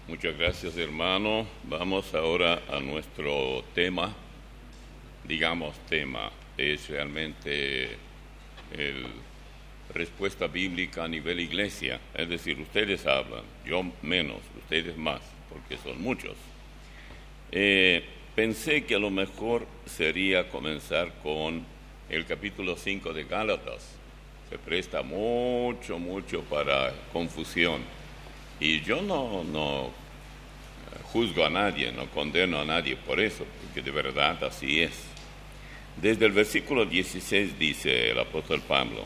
Muchas gracias, hermano. Vamos ahora a nuestro tema. Tema es realmente el respuesta bíblica a nivel iglesia. Es decir, ustedes hablan, yo menos, ustedes más, porque son muchos. Pensé que a lo mejor sería comenzar con el capítulo 5 de Gálatas. Se presta mucho para confusión. Y yo no juzgo a nadie, no condeno a nadie por eso, porque de verdad así es. Desde el versículo 16 dice el apóstol Pablo: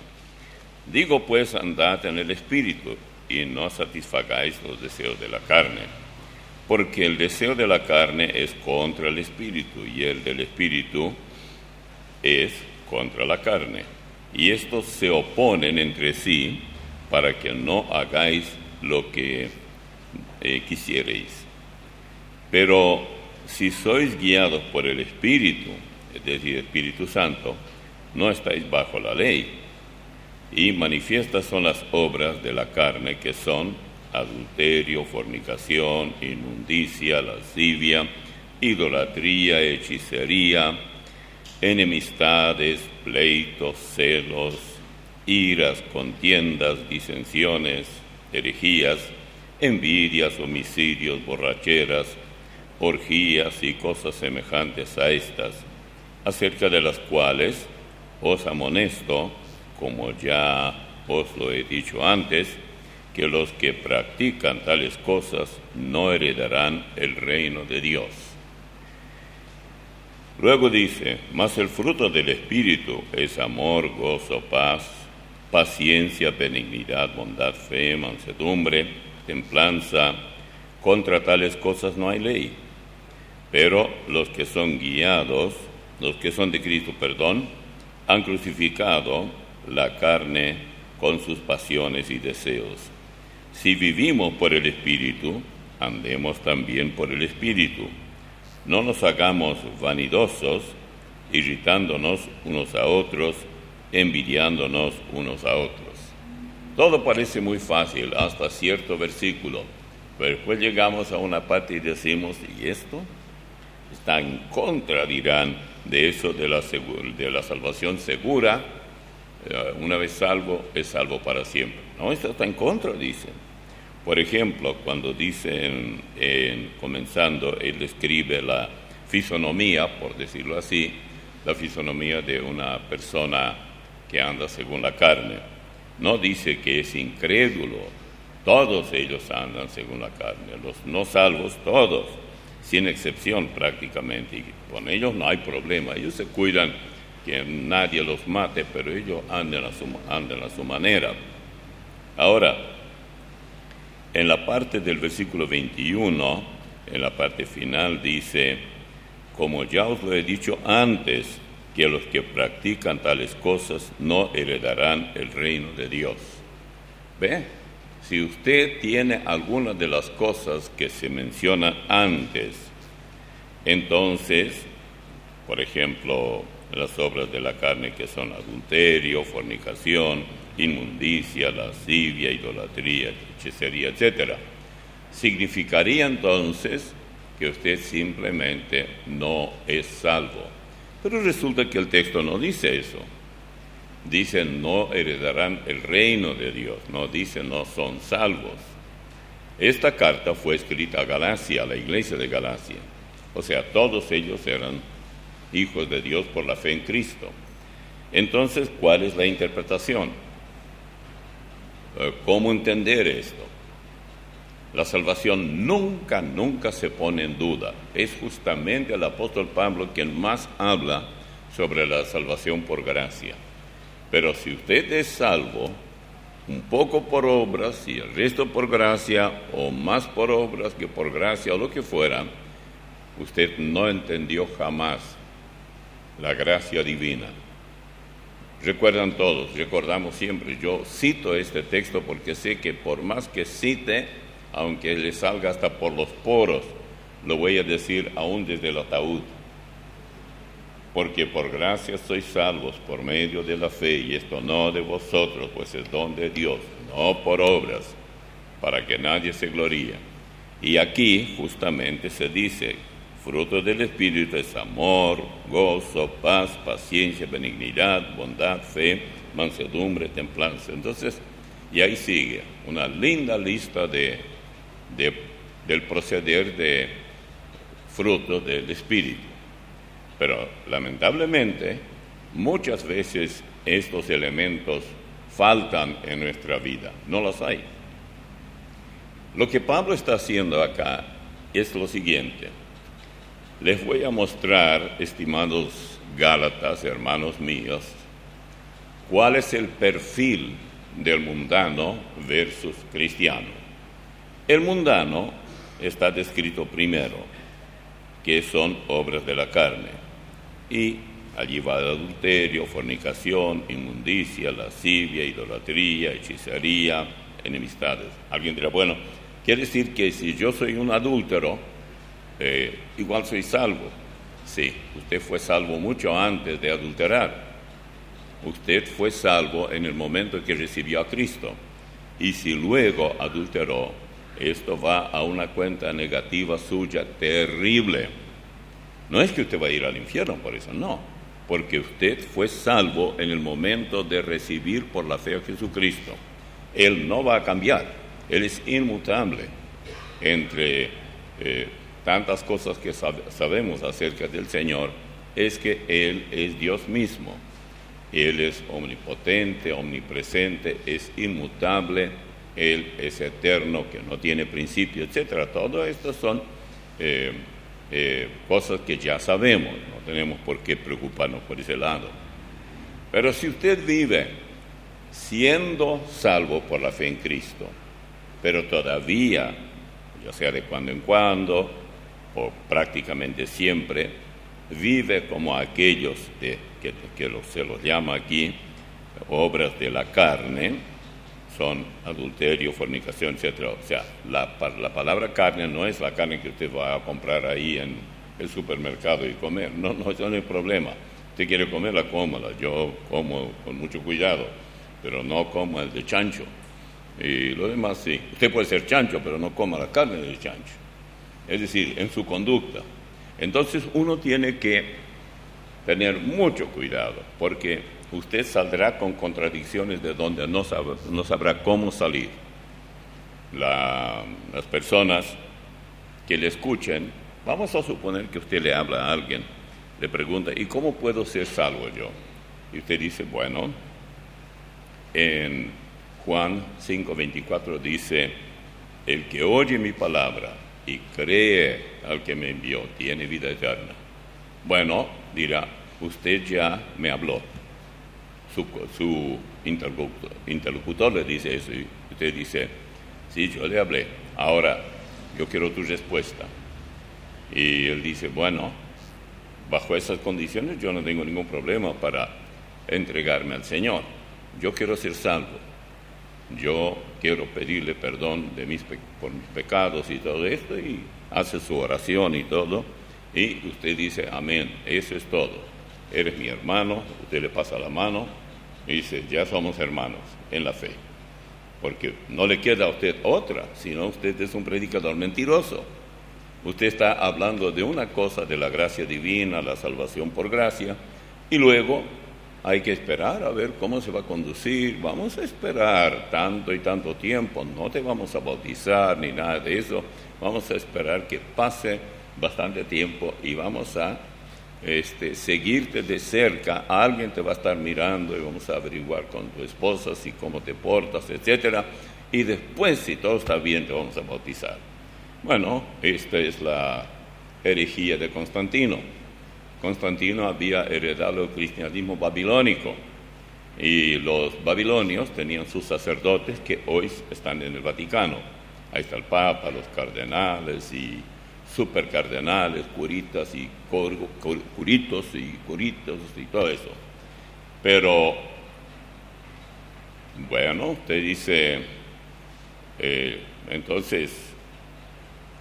digo pues, andad en el Espíritu, y no satisfagáis los deseos de la carne, porque el deseo de la carne es contra el Espíritu, y el del Espíritu es contra la carne. Y estos se oponen entre sí, para que no hagáis lo que quisierais. Pero si sois guiados por el Espíritu, es decir, Espíritu Santo, no estáis bajo la ley. Y manifiestas son las obras de la carne, que son adulterio, fornicación, inmundicia, lascivia, idolatría, hechicería, enemistades, pleitos, celos, iras, contiendas, disensiones, herejías, envidias, homicidios, borracheras, orgías y cosas semejantes a estas, acerca de las cuales os amonesto, como ya os lo he dicho antes, que los que practican tales cosas no heredarán el reino de Dios. Luego dice: mas el fruto del Espíritu es amor, gozo, paz, paciencia, benignidad, bondad, fe, mansedumbre, templanza. Contra tales cosas no hay ley. Pero los que son de Cristo, han crucificado la carne con sus pasiones y deseos. Si vivimos por el Espíritu, andemos también por el Espíritu. No nos hagamos vanidosos, irritándonos unos a otros, envidiándonos unos a otros. Todo parece muy fácil hasta cierto versículo, pero después llegamos a una parte y decimos: ¿y esto? Está en contra, dirán, de eso de la salvación segura. Una vez salvo, es salvo para siempre. No, esto está en contra, dicen. Por ejemplo, cuando dicen, comenzando, él describe la fisonomía, por decirlo así, la fisonomía de una persona que anda según la carne. No dice que es incrédulo, todos ellos andan según la carne, los no salvos todos, sin excepción prácticamente, y con ellos no hay problema, ellos se cuidan que nadie los mate, pero ellos andan a su manera. Ahora, en la parte del versículo 21, en la parte final dice: como ya os lo he dicho antes, que los que practican tales cosas no heredarán el reino de Dios. ¿Ve? Si usted tiene alguna de las cosas que se mencionan antes, entonces, por ejemplo, las obras de la carne, que son adulterio, fornicación, inmundicia, lascivia, idolatría, hechicería, etc., significaría entonces que usted simplemente no es salvo. Pero resulta que el texto no dice eso. Dice: no heredarán el reino de Dios. No dice: no son salvos. Esta carta fue escrita a Galacia, a la iglesia de Galacia. O sea, todos ellos eran hijos de Dios por la fe en Cristo. Entonces, ¿cuál es la interpretación? ¿Cómo entender esto? La salvación nunca se pone en duda. Es justamente el apóstol Pablo quien más habla sobre la salvación por gracia. Pero si usted es salvo, un poco por obras y el resto por gracia, o más por obras que por gracia, o lo que fuera, usted no entendió jamás la gracia divina. Recuerdan todos, recordamos siempre, yo cito este texto porque sé que por más que cite, aunque le salga hasta por los poros, lo voy a decir aún desde el ataúd. Porque por gracia sois salvos por medio de la fe, y esto no de vosotros, pues es don de Dios, no por obras, para que nadie se gloríe. Y aquí justamente se dice, fruto del Espíritu es amor, gozo, paz, paciencia, benignidad, bondad, fe, mansedumbre, templanza. Entonces, y ahí sigue una linda lista del proceder de frutos del Espíritu. Pero lamentablemente, muchas veces estos elementos faltan en nuestra vida, no los hay. Lo que Pablo está haciendo acá es lo siguiente. Les voy a mostrar, estimados Gálatas, hermanos míos, cuál es el perfil del mundano versus cristiano. El mundano está descrito primero, que son obras de la carne, y allí va el adulterio, fornicación, inmundicia, lascivia, idolatría, hechicería, enemistades. Alguien dirá, bueno, quiere decir que si yo soy un adúltero, igual soy salvo. Sí, usted fue salvo mucho antes de adulterar. Usted fue salvo en el momento que recibió a Cristo. Y si luego adulteró, esto va a una cuenta negativa suya terrible. No es que usted va a ir al infierno por eso, no. Porque usted fue salvo en el momento de recibir por la fe a Jesucristo. Él no va a cambiar. Él es inmutable. Entre tantas cosas que sabemos acerca del Señor, es que Él es Dios mismo. Él es omnipotente, omnipresente, es inmutable, Él es eterno, que no tiene principio, etc. Todo esto son cosas que ya sabemos, no tenemos por qué preocuparnos por ese lado. Pero si usted vive siendo salvo por la fe en Cristo, pero todavía, ya sea de cuando en cuando, o prácticamente siempre, vive como aquellos que se los llama aquí obras de la carne, son adulterio, fornicación, etc. O sea, la palabra carne no es la carne que usted va a comprar ahí en el supermercado y comer. No, eso no es problema. Usted quiere comerla, cómala. Yo como con mucho cuidado, pero no como el de chancho. Y lo demás sí. Usted puede ser chancho, pero no coma la carne del chancho. Es decir, en su conducta. Entonces uno tiene que tener mucho cuidado, porque usted saldrá con contradicciones de donde no sabrá cómo salir. Las personas que le escuchen, vamos a suponer que usted le habla a alguien, le pregunta, ¿y cómo puedo ser salvo yo? Y usted dice, bueno, en Juan 5:24 dice, el que oye mi palabra y cree al que me envió, tiene vida eterna. Bueno, dirá, usted ya me habló. Su interlocutor le dice eso y usted dice, sí, yo le hablé, ahora yo quiero tu respuesta. Y él dice, bueno, bajo esas condiciones yo no tengo ningún problema para entregarme al Señor. Yo quiero ser salvo. Yo quiero pedirle perdón por mis pecados y todo esto, y hace su oración y todo, y usted dice, amén, eso es todo. Eres mi hermano, usted le pasa la mano, y dice, ya somos hermanos en la fe. Porque no le queda a usted otra, sino usted es un predicador mentiroso. Usted está hablando de una cosa, de la gracia divina, la salvación por gracia, y luego hay que esperar a ver cómo se va a conducir. Vamos a esperar tanto y tanto tiempo, no te vamos a bautizar ni nada de eso. Vamos a esperar que pase bastante tiempo y vamos a seguirte de cerca. Alguien te va a estar mirando y vamos a averiguar con tu esposa si cómo te portas, etcétera. Y después, si todo está bien, te vamos a bautizar. Bueno, esta es la herejía de Constantino. Constantino había heredado el cristianismo babilónico y los babilonios tenían sus sacerdotes que hoy están en el Vaticano. Ahí está el Papa, los cardenales y supercardenales, curitas y curitos y todo eso. Pero, bueno, usted dice, entonces,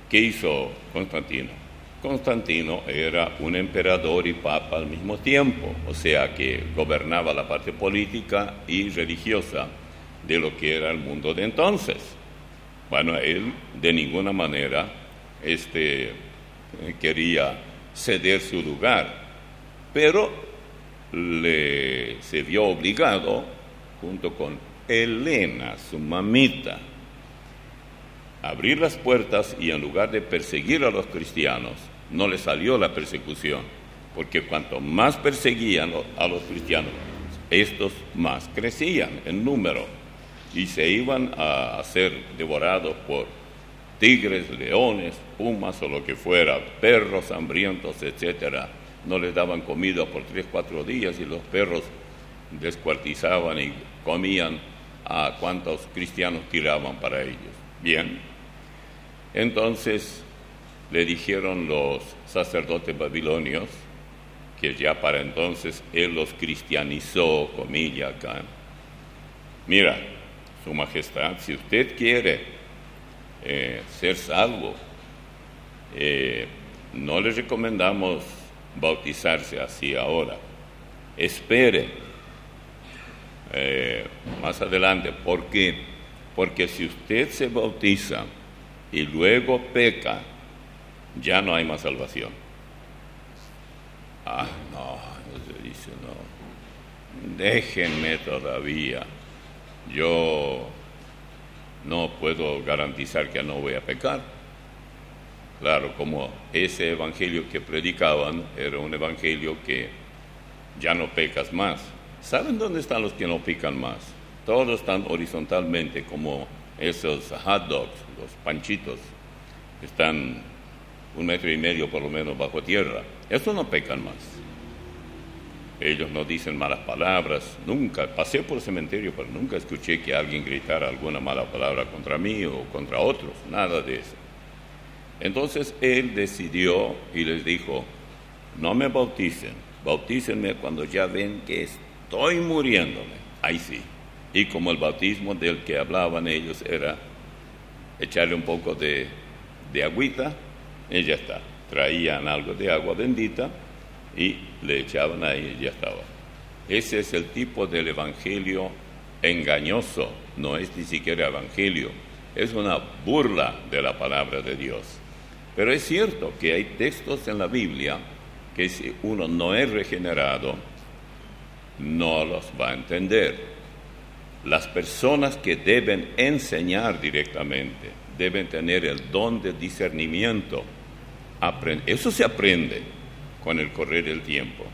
¿qué hizo Constantino? Constantino era un emperador y papa al mismo tiempo, o sea que gobernaba la parte política y religiosa de lo que era el mundo de entonces. Bueno, él de ninguna manera quería ceder su lugar, pero se vio obligado, junto con Helena, su mamita, a abrir las puertas, y en lugar de perseguir a los cristianos, no le salió la persecución, porque cuanto más perseguían a los cristianos, estos más crecían en número y se iban a ser devorados por tigres, leones, pumas o lo que fuera, perros hambrientos, etcétera. No les daban comida por 3-4 días y los perros descuartizaban y comían a cuantos cristianos tiraban para ellos. Bien, entonces le dijeron los sacerdotes babilonios, que ya para entonces él los cristianizó, comilla acá: mira, su majestad, si usted quiere ser salvo, no le recomendamos bautizarse así ahora. Espere más adelante. ¿Por qué? Porque si usted se bautiza y luego peca, ya no hay más salvación. No, se dice, no, déjenme todavía. Yo no puedo garantizar que no voy a pecar. Claro, como ese evangelio que predicaban era un evangelio que ya no pecas más. ¿Saben dónde están los que no pecan más? Todos están horizontalmente, como esos hot dogs, los panchitos, que están 1,5 metros por lo menos bajo tierra. Estos no pecan más. Ellos no dicen malas palabras. Nunca, pasé por el cementerio, pero nunca escuché que alguien gritara alguna mala palabra contra mí o contra otros. Nada de eso. Entonces él decidió y les dijo: no me bauticen, bautícenme cuando ya ven que estoy muriéndome. Ahí sí. Y como el bautismo del que hablaban ellos era echarle un poco de agüita, y ya está. Traían algo de agua bendita y le echaban ahí y ya estaba. Ese es el tipo del evangelio engañoso. No es ni siquiera evangelio, es una burla de la palabra de Dios. Pero es cierto que hay textos en la Biblia que si uno no es regenerado, no los va a entender. Las personas que deben enseñar directamente deben tener el don de discernimiento. Eso se aprende con el correr del tiempo.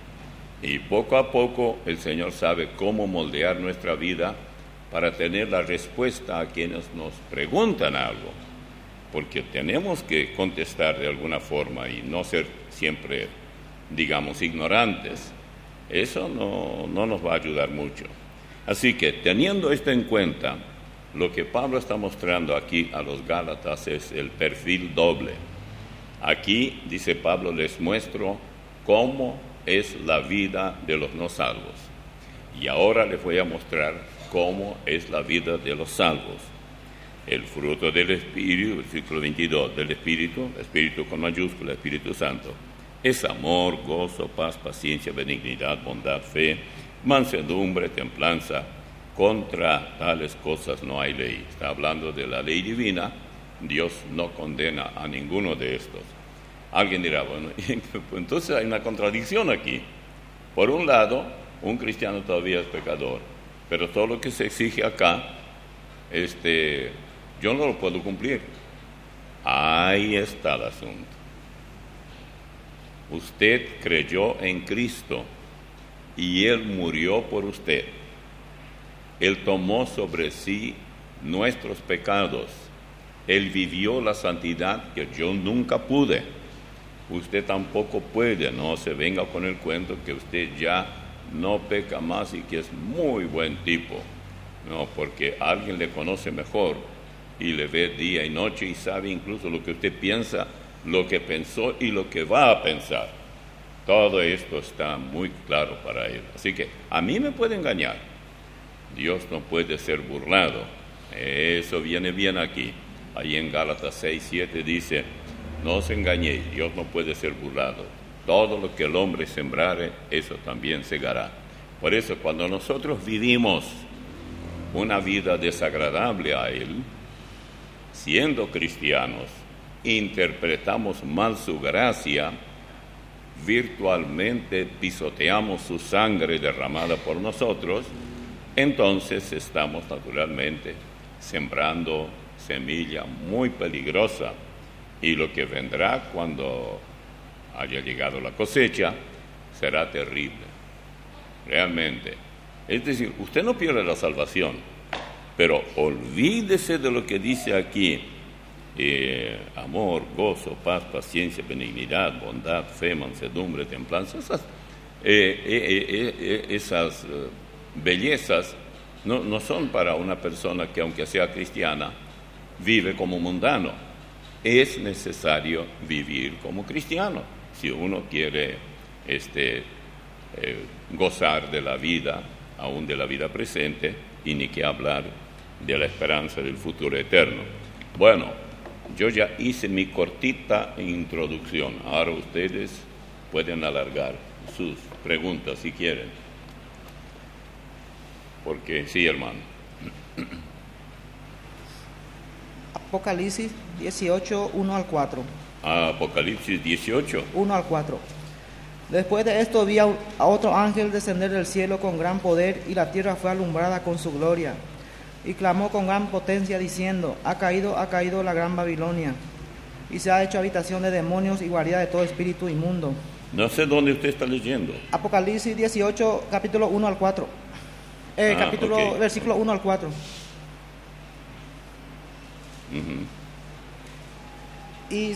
Y poco a poco el Señor sabe cómo moldear nuestra vida para tener la respuesta a quienes nos preguntan algo. Porque tenemos que contestar de alguna forma y no ser siempre, digamos, ignorantes. Eso no nos va a ayudar mucho. Así que, teniendo esto en cuenta, lo que Pablo está mostrando aquí a los Gálatas es el perfil doble. Aquí, dice Pablo, les muestro cómo es la vida de los no salvos. Y ahora les voy a mostrar cómo es la vida de los salvos. El fruto del Espíritu, versículo 22, del Espíritu con mayúscula, Espíritu Santo, es amor, gozo, paz, paciencia, benignidad, bondad, fe, mansedumbre, templanza. Contra tales cosas no hay ley. Está hablando de la ley divina. Dios no condena a ninguno de estos. Alguien dirá, bueno, entonces hay una contradicción aquí. Por un lado, un cristiano todavía es pecador, pero todo lo que se exige acá, yo no lo puedo cumplir. Ahí está el asunto. Usted creyó en Cristo y Él murió por usted. Él tomó sobre sí nuestros pecados. Él vivió la santidad que yo nunca pude. Usted tampoco puede. No se venga con el cuento que usted ya no peca más y que es muy buen tipo. No, porque alguien le conoce mejor y le ve día y noche y sabe incluso lo que usted piensa, lo que pensó y lo que va a pensar. Todo esto está muy claro para él. Así que a mí me puede engañar. Dios no puede ser burlado. Eso viene bien aquí. Ahí en Gálatas 6:7 dice: no os engañéis, Dios no puede ser burlado. Todo lo que el hombre sembrare, eso también segará. Por eso, cuando nosotros vivimos una vida desagradable a Él, siendo cristianos, interpretamos mal su gracia, virtualmente pisoteamos su sangre derramada por nosotros, entonces estamos naturalmente sembrando semilla muy peligrosa, y lo que vendrá cuando haya llegado la cosecha será terrible, realmente. Es decir, usted no pierde la salvación, pero olvídese de lo que dice aquí: amor, gozo, paz, paciencia, benignidad, bondad, fe, mansedumbre, templanza. Esas bellezas no son para una persona que, aunque sea cristiana, vive como mundano. Es necesario vivir como cristiano si uno quiere gozar de la vida, aún de la vida presente, y ni que hablar de la esperanza del futuro eterno. Bueno, yo ya hice mi cortita introducción. Ahora ustedes pueden alargar sus preguntas si quieren. Porque sí, hermano. Apocalipsis 18, 1 al 4. Apocalipsis 18. 1 al 4. Después de esto vi a otro ángel descender del cielo con gran poder, y la tierra fue alumbrada con su gloria. Y clamó con gran potencia diciendo: ha caído la gran Babilonia, y se ha hecho habitación de demonios y guarida de todo espíritu inmundo. No sé dónde usted está leyendo. Apocalipsis 18, capítulo 1 al 4. Okay. Versículo 1 al 4. Y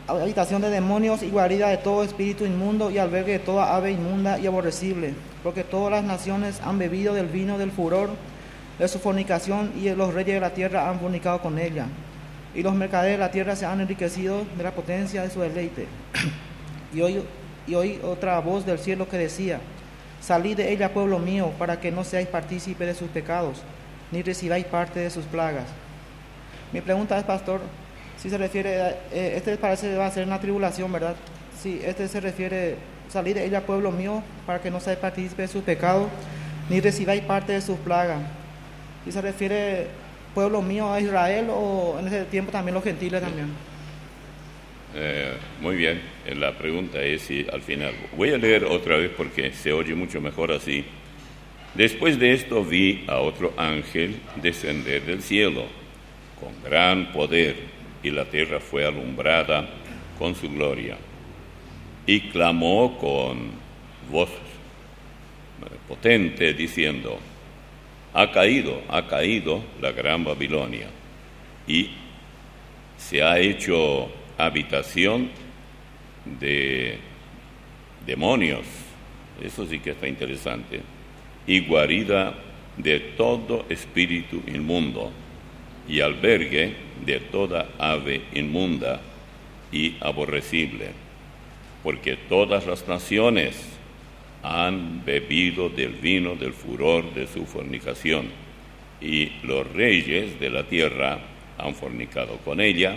habitación de demonios y guarida de todo espíritu inmundo y albergue de toda ave inmunda y aborrecible, porque todas las naciones han bebido del vino del furor de su fornicación, y los reyes de la tierra han fornicado con ella, y los mercaderes de la tierra se han enriquecido de la potencia de su deleite. Y oí otra voz del cielo que decía: salid de ella, pueblo mío, para que no seáis partícipe de sus pecados, ni recibáis parte de sus plagas. Mi pregunta es, pastor, si se refiere a, parece que va a ser una tribulación, ¿verdad? Si se refiere: salid de ella, pueblo mío, para que no seáis partícipe de sus pecados, ni recibáis parte de sus plagas. ¿Y se refiere pueblo mío a Israel, o en ese tiempo también los gentiles también? Muy bien, la pregunta es si al final. Voy a leer otra vez porque se oye mucho mejor así. Después de esto vi a otro ángel descender del cielo con gran poder, y la tierra fue alumbrada con su gloria. Y clamó con voz potente diciendo: ha caído la gran Babilonia, y se ha hecho habitación de demonios, eso sí que está interesante, y guarida de todo espíritu inmundo, y albergue de toda ave inmunda y aborrecible, porque todas las naciones han bebido del vino del furor de su fornicación, y los reyes de la tierra han fornicado con ella,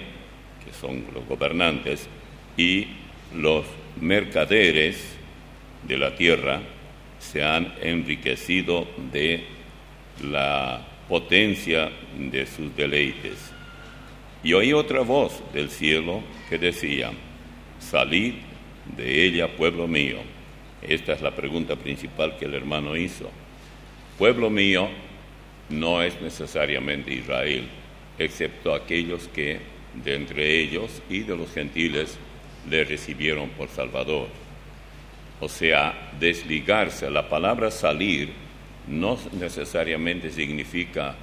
que son los gobernantes, y los mercaderes de la tierra se han enriquecido de la potencia de sus deleites. Y oí otra voz del cielo que decía: salid de ella, pueblo mío. Esta es la pregunta principal que el hermano hizo. Pueblo mío no es necesariamente Israel, excepto aquellos que de entre ellos y de los gentiles le recibieron por Salvador. O sea, desligarse. La palabra salir no necesariamente significa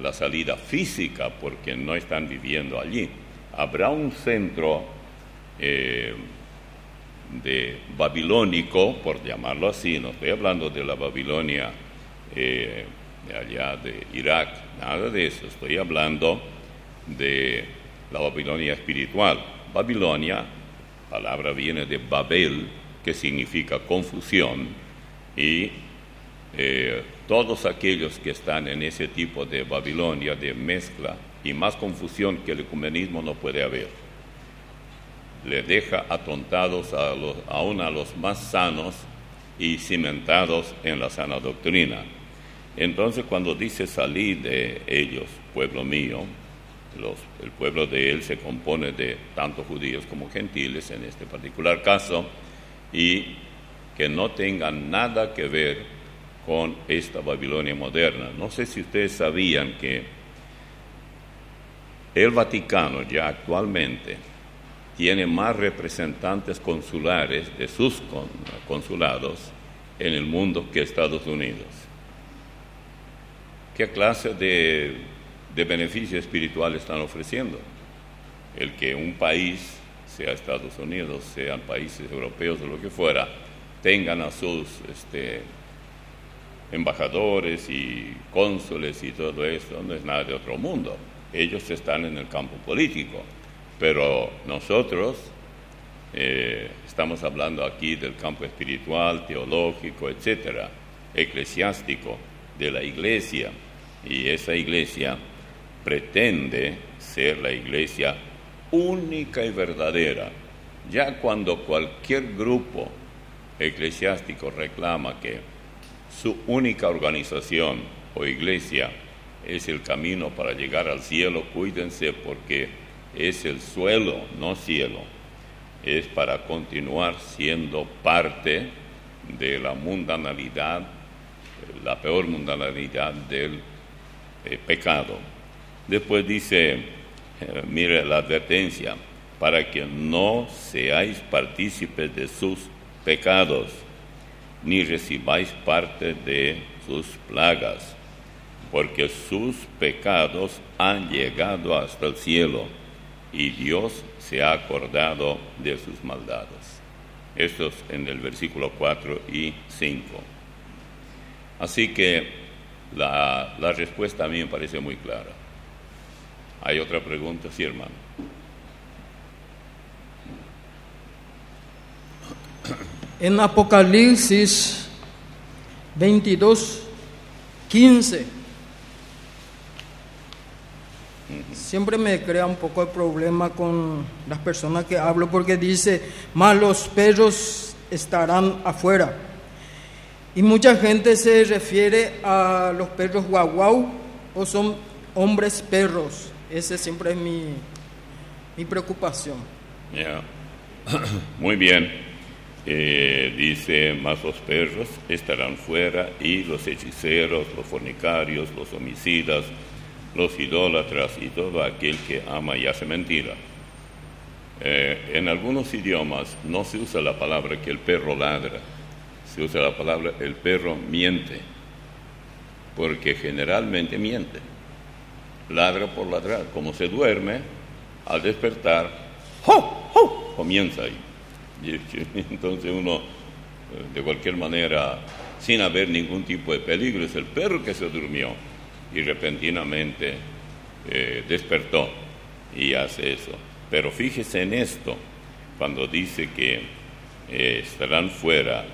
la salida física, porque no están viviendo allí. Habrá un centro de babilónico, por llamarlo así. No estoy hablando de la Babilonia de allá de Irak, nada de eso. Estoy hablando de la Babilonia espiritual. Babilonia, palabra viene de Babel, que significa confusión, y todos aquellos que están en ese tipo de Babilonia, de mezcla y más confusión que el ecumenismo no puede haber, le deja atontados aún a los más sanos y cimentados en la sana doctrina. Entonces, cuando dice salid de ellos, pueblo mío, el pueblo de él se compone de tanto judíos como gentiles en este particular caso, y que no tengan nada que ver con esta Babilonia moderna. No sé si ustedes sabían que el Vaticano ya actualmente tiene más representantes consulares de sus consulados en el mundo que Estados Unidos. ¿Qué clase de beneficio espiritual están ofreciendo? El que un país, sea Estados Unidos, sean países europeos o lo que fuera, tengan a sus embajadores y cónsules y todo esto, no es nada de otro mundo. Ellos están en el campo político, pero nosotros estamos hablando aquí del campo espiritual, teológico, etcétera, eclesiástico, de la iglesia, y esa iglesia pretende ser la iglesia única y verdadera. Ya cuando cualquier grupo eclesiástico reclama que su única organización o iglesia es el camino para llegar al cielo, cuídense, porque es el suelo, no cielo. Es para continuar siendo parte de la mundanalidad, la peor mundanalidad del pecado. Después dice, mire la advertencia, para que no seáis partícipes de sus pecados, ni recibáis parte de sus plagas, porque sus pecados han llegado hasta el cielo, y Dios se ha acordado de sus maldades. Esto es en el versículo 4 y 5. Así que la respuesta a mí me parece muy clara. ¿Hay otra pregunta? Sí, hermano. En Apocalipsis 22:15, siempre me crea un poco de problema con las personas que hablo, porque dice, mas los perros estarán afuera. Y mucha gente se refiere a los perros guau guau, o son hombres perros. Ese siempre es mi preocupación. Yeah. Muy bien. Dice, mas los perros estarán fuera, y los hechiceros, los fornicarios, los homicidas, los idólatras y todo aquel que ama y hace mentira. En algunos idiomas no se usa la palabra que el perro ladra, se usa la palabra el perro miente, porque generalmente miente, ladra por ladrar. Como se duerme, al despertar, ¡ho, ho!, comienza ahí. Y entonces uno, de cualquier manera, sin haber ningún tipo de peligro, es el perro que se durmió y repentinamente despertó y hace eso. Pero fíjese en esto, cuando dice que estarán fuera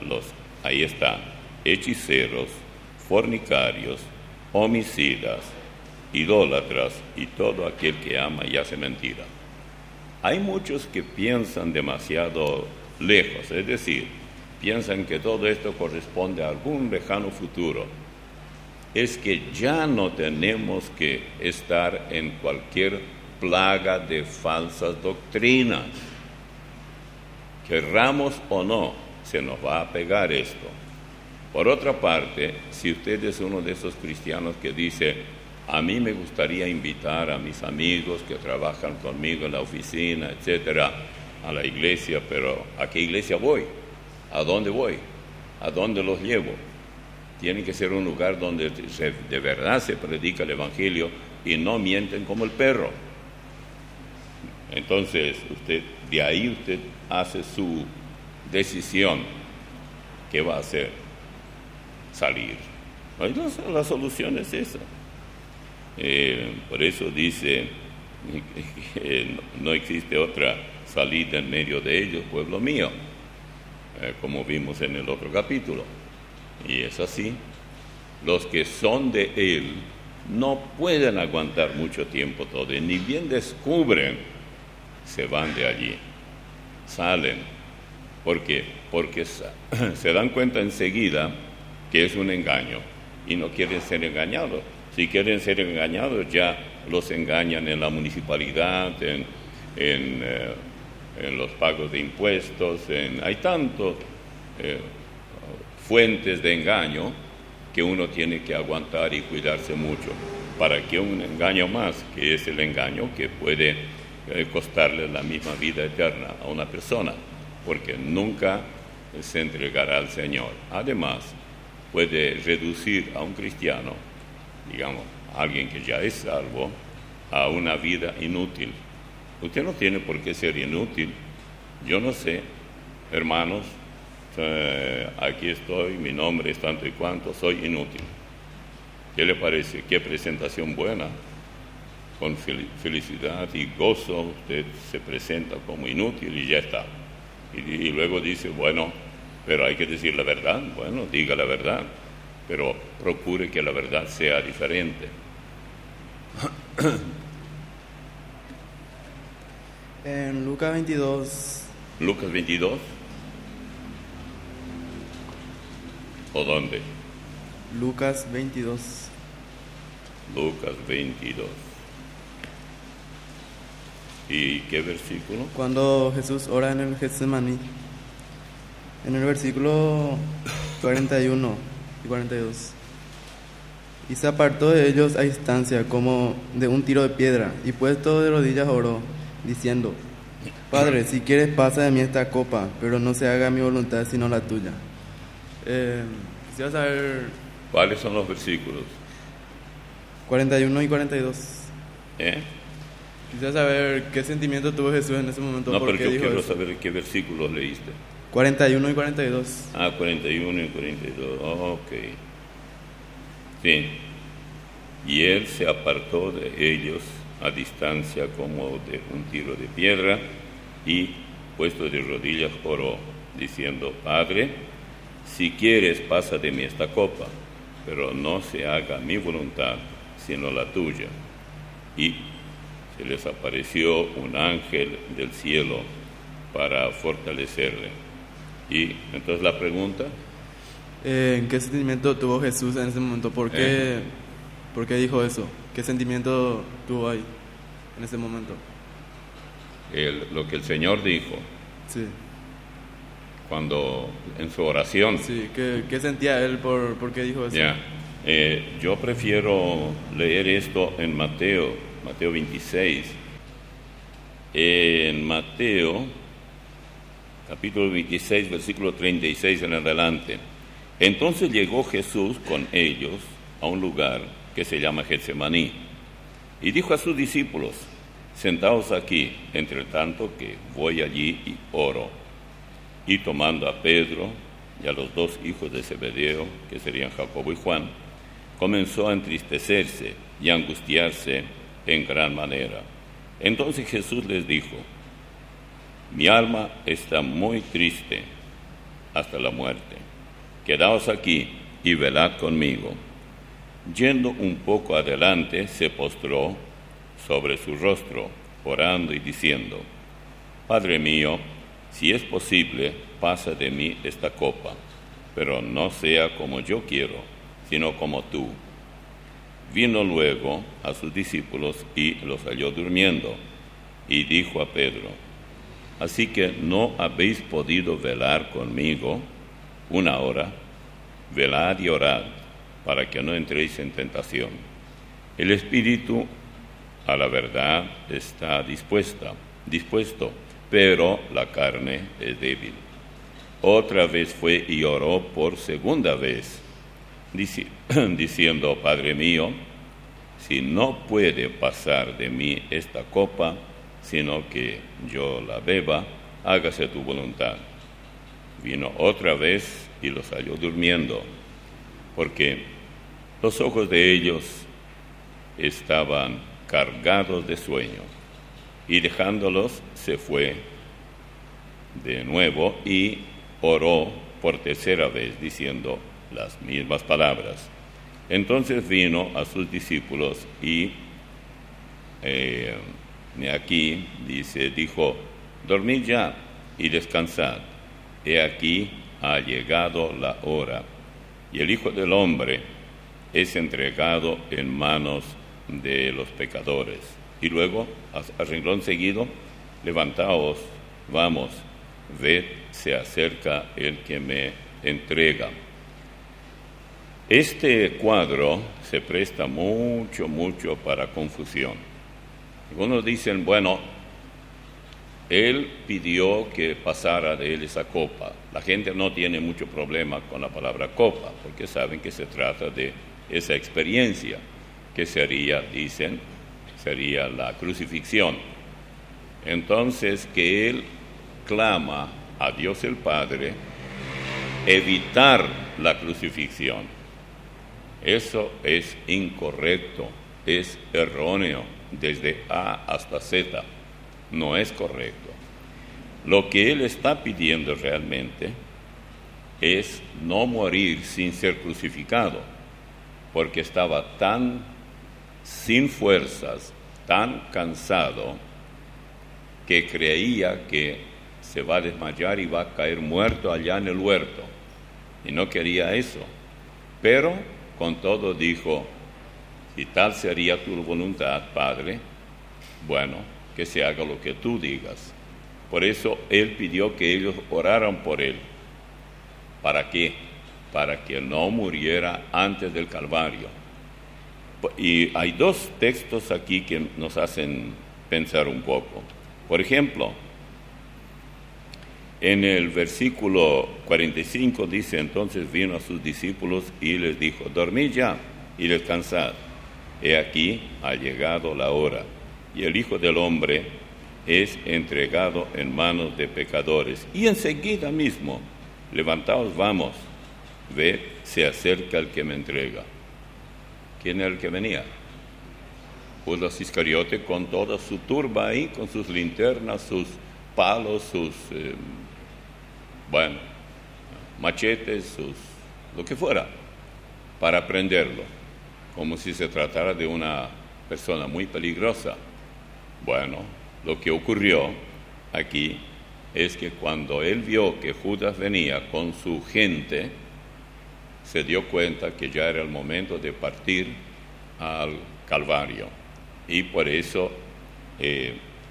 ahí está, hechiceros, fornicarios, homicidas, idólatras y todo aquel que ama y hace mentira. Hay muchos que piensan demasiado lejos, es decir, piensan que todo esto corresponde a algún lejano futuro. Es que ya no tenemos que estar en cualquier plaga de falsas doctrinas. Querramos o no, se nos va a pegar esto. Por otra parte, si usted es uno de esos cristianos que dice, a mí me gustaría invitar a mis amigos que trabajan conmigo en la oficina, etcétera, a la iglesia, pero ¿a qué iglesia voy? ¿A dónde voy? ¿A dónde los llevo? Tiene que ser un lugar donde de verdad se predica el evangelio y no mienten como el perro. Entonces, de ahí usted hace su decisión. ¿Qué va a hacer? Salir. La solución es esa. Por eso dice que no existe otra salida en medio de ellos, pueblo mío, como vimos en el otro capítulo. Y es así. Los que son de él no pueden aguantar mucho tiempo todo, y ni bien descubren, se van de allí, salen. ¿Por qué? Porque se dan cuenta enseguida que es un engaño y no quieren ser engañados. Si quieren ser engañados, ya los engañan en la municipalidad, en los pagos de impuestos, hay tantos fuentes de engaño que uno tiene que aguantar y cuidarse mucho para que un engaño más, que es el engaño que puede costarle la misma vida eterna a una persona, porque nunca se entregará al Señor. Además, puede reducir a un cristiano, digamos, alguien que ya es salvo, a una vida inútil. Usted no tiene por qué ser inútil. Yo no sé, hermanos, aquí estoy, mi nombre es tanto y cuanto, soy inútil. ¿Qué le parece? Qué presentación buena. Con felicidad y gozo usted se presenta como inútil y ya está. Y luego dice, bueno, pero hay que decir la verdad. Bueno, diga la verdad, pero procure que la verdad sea diferente. En Lucas 22. ¿Lucas 22? ¿O dónde? Lucas 22. Lucas 22. ¿Y qué versículo? Cuando Jesús ora en el Getsemaní, en el versículo 41 y 42. Y se apartó de ellos a distancia como de un tiro de piedra, y puesto de rodillas oró, diciendo: Padre, si quieres pasa de mí esta copa, pero no se haga mi voluntad sino la tuya. Quisiera saber... ¿Cuáles son los versículos? 41 y 42. Quisiera saber qué sentimiento tuvo Jesús en ese momento. No, pero yo quiero eso. saber qué versículos leíste. 41 y 42. 41 y 42, ok. Sí. Y él se apartó de ellos a distancia como de un tiro de piedra, y puesto de rodillas oró, diciendo: Padre, si quieres pasa de mí esta copa, pero no se haga mi voluntad sino la tuya. Y se les apareció un ángel del cielo para fortalecerle. Y entonces la pregunta, ¿qué sentimiento tuvo Jesús en ese momento? ¿Por qué dijo eso? ¿Qué sentimiento tuvo ahí en ese momento? lo que el Señor dijo, Sí. cuando en su oración. Sí, ¿qué sentía él por qué dijo eso? Ya. Yo prefiero leer esto en Mateo 26. En Mateo, capítulo 26, versículo 36 en adelante. Entonces llegó Jesús con ellos a un lugar que se llama Getsemaní, y dijo a sus discípulos: Sentaos aquí, entre tanto que voy allí y oro. Y tomando a Pedro y a los dos hijos de Zebedeo, que serían Jacobo y Juan, comenzó a entristecerse y a angustiarse en gran manera. Entonces Jesús les dijo: Mi alma está muy triste hasta la muerte. Quedaos aquí y velad conmigo. Yendo un poco adelante, se postró sobre su rostro, orando y diciendo: Padre mío, si es posible, pasa de mí esta copa, pero no sea como yo quiero, sino como tú. Vino luego a sus discípulos y los halló durmiendo, y dijo a Pedro: ¿Así que no habéis podido velar conmigo una hora? Velad y orad, para que no entréis en tentación. El espíritu a la verdad está dispuesto, pero la carne es débil. Otra vez fue y oró por segunda vez, diciendo: Padre mío, si no puede pasar de mí esta copa, sino que yo la beba, hágase tu voluntad. Vino otra vez y los halló durmiendo, porque los ojos de ellos estaban cargados de sueño. Y dejándolos, se fue de nuevo y oró por tercera vez, diciendo las mismas palabras. Entonces vino a sus discípulos y aquí dijo: Dormid ya y descansad. He aquí ha llegado la hora, y el Hijo del Hombre es entregado en manos de los pecadores. Y luego, a renglón seguido, levantaos, vamos, ved, se acerca el que me entrega. Este cuadro se presta mucho para confusión. Algunos dicen, bueno, él pidió que pasara de él esa copa. La gente no tiene mucho problema con la palabra copa, porque saben que se trata de esa experiencia, que sería, dicen, sería la crucifixión. Entonces, que él clama a Dios el Padre evitar la crucifixión. Eso es incorrecto, es erróneo desde A hasta Z, no es correcto. Lo que él está pidiendo realmente es no morir sin ser crucificado, porque estaba tan sin fuerzas, tan cansado, que creía que se va a desmayar y va a caer muerto allá en el huerto, y no quería eso. Pero con todo dijo, si tal sería tu voluntad, Padre, bueno, que se haga lo que tú digas. Por eso él pidió que ellos oraran por él. ¿Para qué? Para que no muriera antes del Calvario. Y hay dos textos aquí que nos hacen pensar un poco. Por ejemplo, en el versículo 45 dice, entonces vino a sus discípulos y les dijo, dormid ya y descansad. He aquí, ha llegado la hora, y el Hijo del Hombre es entregado en manos de pecadores. Y enseguida mismo, levantaos, vamos, ved, se acerca el que me entrega. ¿Quién era el que venía? Judas Iscariote con toda su turba ahí, con sus linternas, sus palos, sus machetes, lo que fuera, para prenderlo, como si se tratara de una persona muy peligrosa. Bueno, lo que ocurrió aquí es que cuando él vio que Judas venía con su gente, se dio cuenta que ya era el momento de partir al Calvario. Y por eso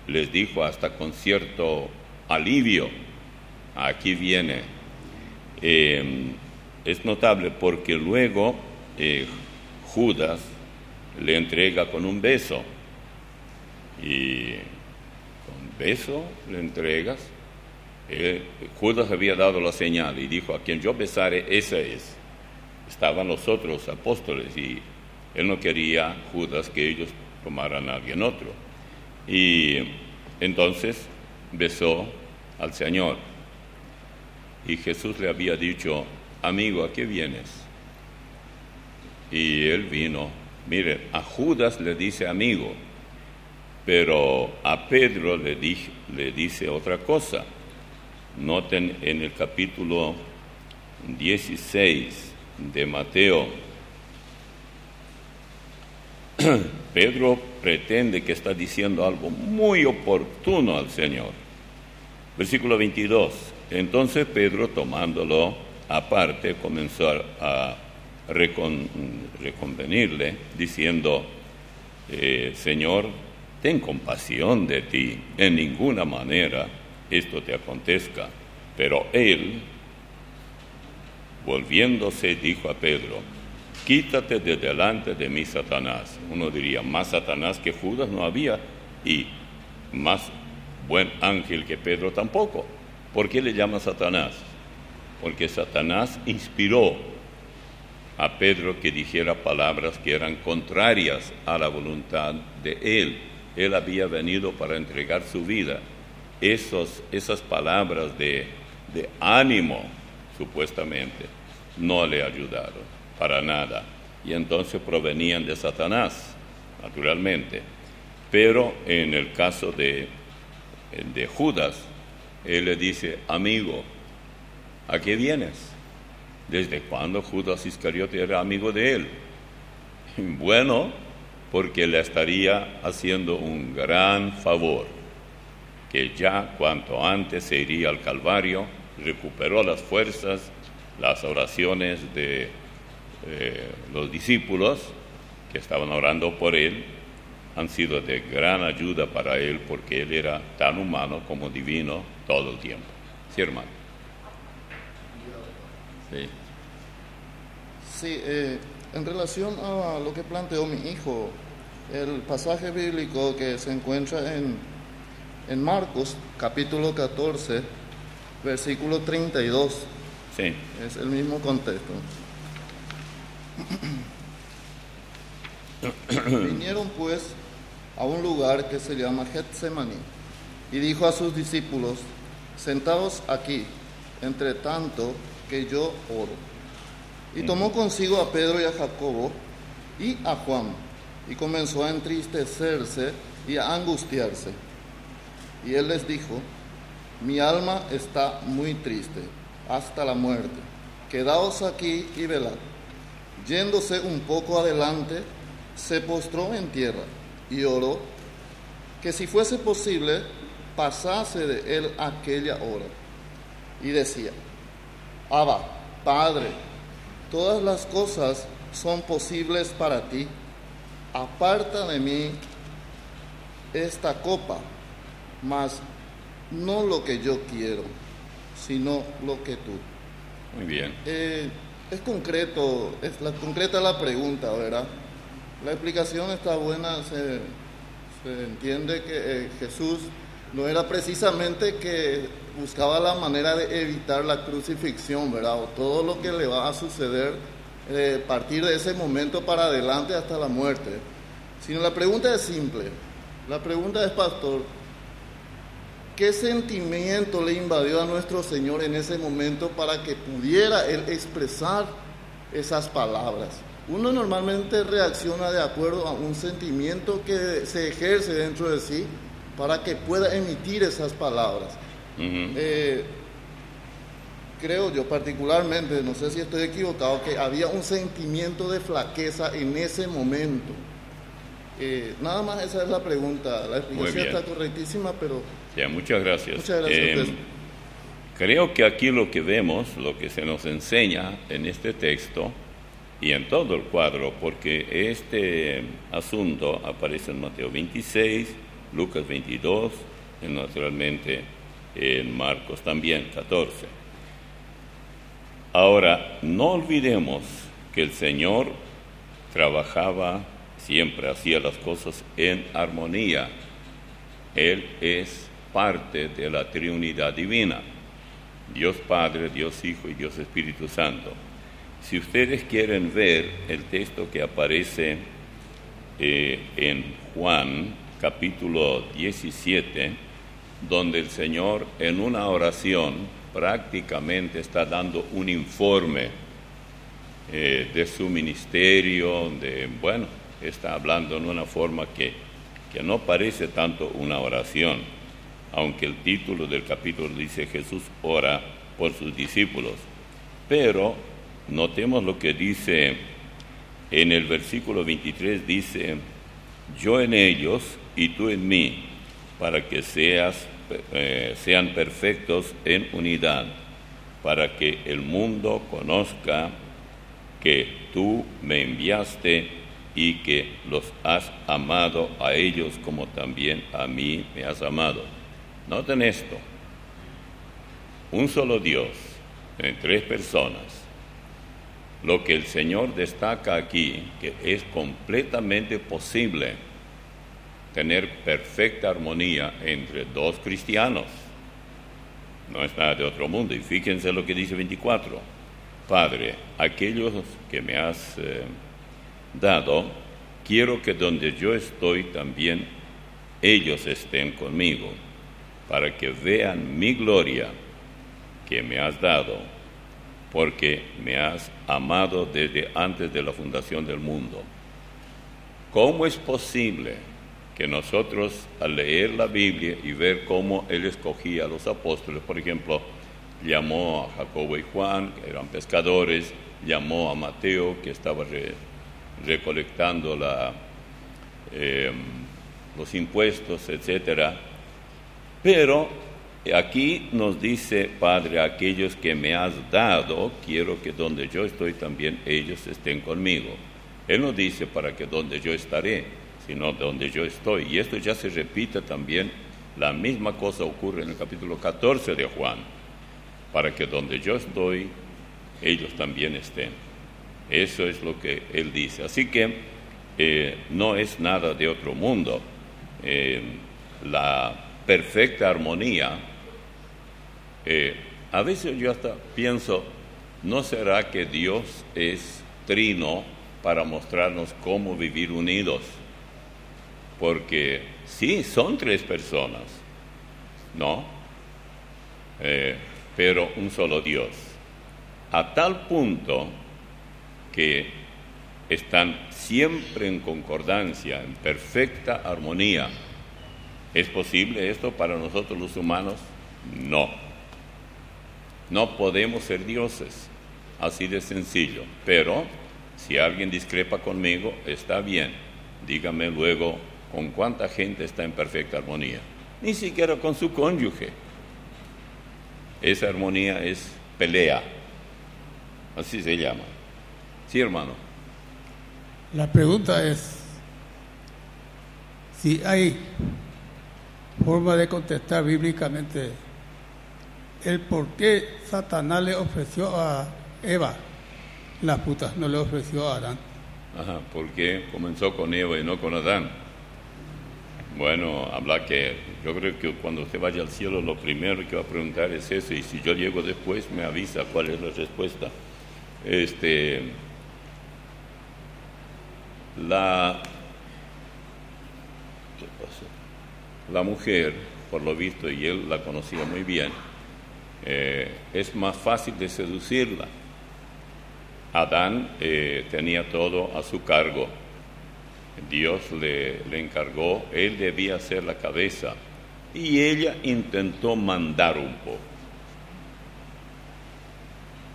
les dijo hasta con cierto alivio, aquí viene. Es notable porque luego Judas le entrega con un beso. Y con beso le entregas. Judas había dado la señal y dijo, a quien yo besare, ese es. Estaban los otros apóstoles y él no quería, Judas, que ellos tomaran a alguien otro. Y entonces besó al Señor. Y Jesús le había dicho, amigo, ¿a qué vienes? Y él vino. Miren, a Judas le dice amigo, pero a Pedro le dice otra cosa. Noten en el capítulo 16 de Mateo, Pedro pretende que está diciendo algo muy oportuno al Señor. Versículo 22. Entonces Pedro, tomándolo aparte, comenzó a reconvenirle, diciendo, Señor, ten compasión de ti, en ninguna manera esto te acontezca. Pero él, volviéndose, dijo a Pedro, quítate de delante de mí, Satanás. Uno diría, más Satanás que Judas no había, y más buen ángel que Pedro tampoco. ¿Por qué le llama Satanás? Porque Satanás inspiró a Pedro que dijera palabras que eran contrarias a la voluntad de él. Él había venido para entregar su vida. Esas palabras de ánimo, supuestamente, no le ayudaron para nada. Y entonces provenían de Satanás, naturalmente. Pero en el caso de Judas, él le dice, amigo, ¿a qué vienes? ¿Desde cuándo Judas Iscariote era amigo de él? Bueno, porque le estaría haciendo un gran favor, que ya cuanto antes se iría al Calvario, recuperó las fuerzas, las oraciones de los discípulos, que estaban orando por él han sido de gran ayuda para él, porque él era tan humano como divino todo el tiempo. Sí, hermano. Sí. Sí, en relación a lo que planteó mi hijo, el pasaje bíblico que se encuentra en Marcos, capítulo 14, versículo 32. Sí. Es el mismo contexto. Vinieron pues a un lugar que se llama Getsemaní, y dijo a sus discípulos: sentaos aquí, entre tanto que yo oro. Y tomó consigo a Pedro y a Jacobo y a Juan, y comenzó a entristecerse y a angustiarse. Y él les dijo: mi alma está muy triste, hasta la muerte. Quedaos aquí y velad. Yéndose un poco adelante, se postró en tierra y oró que si fuese posible pasase de él aquella hora. Y decía: Abba, Padre, todas las cosas son posibles para ti. Aparta de mí esta copa, mas no lo que yo quiero, sino lo que tú. Muy bien. Es concreta la pregunta, ¿verdad? La explicación está buena, se entiende que Jesús no era precisamente que buscaba la manera de evitar la crucifixión, ¿verdad? O todo lo que le va a suceder a partir de ese momento para adelante hasta la muerte. Sino la pregunta es simple. La pregunta es, pastor, ¿qué sentimiento le invadió a nuestro Señor en ese momento para que pudiera Él expresar esas palabras? Uno normalmente reacciona de acuerdo a un sentimiento que se ejerce dentro de sí para que pueda emitir esas palabras. Creo yo particularmente, no sé si estoy equivocado, que había un sentimiento de flaqueza en ese momento. Nada más esa es la pregunta. La explicación está correctísima, pero... Ya, muchas gracias. Muchas gracias. Creo que aquí lo que vemos, lo que se nos enseña en este texto y en todo el cuadro, porque este asunto aparece en Mateo 26, Lucas 22, y naturalmente en Marcos también 14. Ahora, no olvidemos que el Señor trabajaba siempre, hacía las cosas en armonía. Él es parte de la Trinidad divina, Dios Padre, Dios Hijo y Dios Espíritu Santo. Si ustedes quieren ver el texto que aparece en Juan, capítulo 17, donde el Señor en una oración prácticamente está dando un informe de su ministerio, está hablando en una forma que no parece tanto una oración, aunque el título del capítulo dice Jesús ora por sus discípulos. Pero notemos lo que dice en el versículo 23, dice: yo en ellos y tú en mí, para que sean perfectos en unidad, para que el mundo conozca que tú me enviaste y que los has amado a ellos como también a mí me has amado. Noten esto: un solo Dios en tres personas. Lo que el Señor destaca aquí, que es completamente posible tener perfecta armonía entre dos cristianos. No es nada de otro mundo. Y fíjense lo que dice 24. Padre, aquellos que me has dado, quiero que donde yo estoy también ellos estén conmigo, para que vean mi gloria que me has dado, porque me has amado desde antes de la fundación del mundo. ¿Cómo es posible que nosotros, al leer la Biblia y ver cómo Él escogía a los apóstoles, por ejemplo, llamó a Jacobo y Juan, que eran pescadores, llamó a Mateo, que estaba recolectando los impuestos, etcétera? Pero aquí nos dice: Padre, aquellos que me has dado, quiero que donde yo estoy también ellos estén conmigo. Él no dice para que donde yo estaré, sino donde yo estoy. Y esto ya se repite también, la misma cosa ocurre en el capítulo 14 de Juan, para que donde yo estoy, ellos también estén. Eso es lo que él dice. Así que no es nada de otro mundo. La perfecta armonía, a veces yo hasta pienso, ¿no será que Dios es trino para mostrarnos cómo vivir unidos? Porque sí, son 3 personas, ¿no? Pero un solo Dios. A tal punto que están siempre en concordancia, en perfecta armonía. ¿Es posible esto para nosotros los humanos? No. No podemos ser dioses, así de sencillo. Pero si alguien discrepa conmigo, está bien. Dígame luego con cuánta gente está en perfecta armonía. Ni siquiera con su cónyuge. Esa armonía es pelea. Así se llama. Sí, hermano. La pregunta es si hay forma de contestar bíblicamente el por qué Satanás le ofreció a Eva las frutas, no le ofreció a Adán. Ajá, ¿por qué comenzó con Eva y no con Adán? Bueno, habla que yo creo que cuando usted vaya al cielo lo primero que va a preguntar es eso, y si yo llego después me avisa cuál es la respuesta. La mujer, por lo visto, y él la conocía muy bien, es más fácil de seducirla. Adán tenía todo a su cargo. Dios le encargó, él debía ser la cabeza, y ella intentó mandar un poco.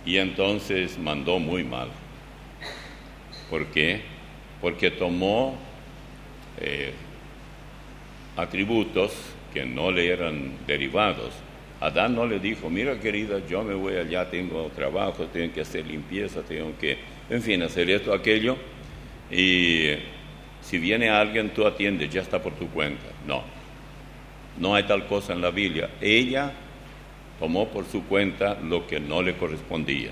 Y entonces mandó muy mal. ¿Por qué? Porque tomó atributos que no le eran derivados. Adán no le dijo, mira querida, yo me voy allá, tengo trabajo, tengo que hacer limpieza, tengo que, en fin, hacer esto, aquello, y si viene alguien, tú atiendes, ya está por tu cuenta. No, no hay tal cosa en la Biblia. Ella tomó por su cuenta lo que no le correspondía.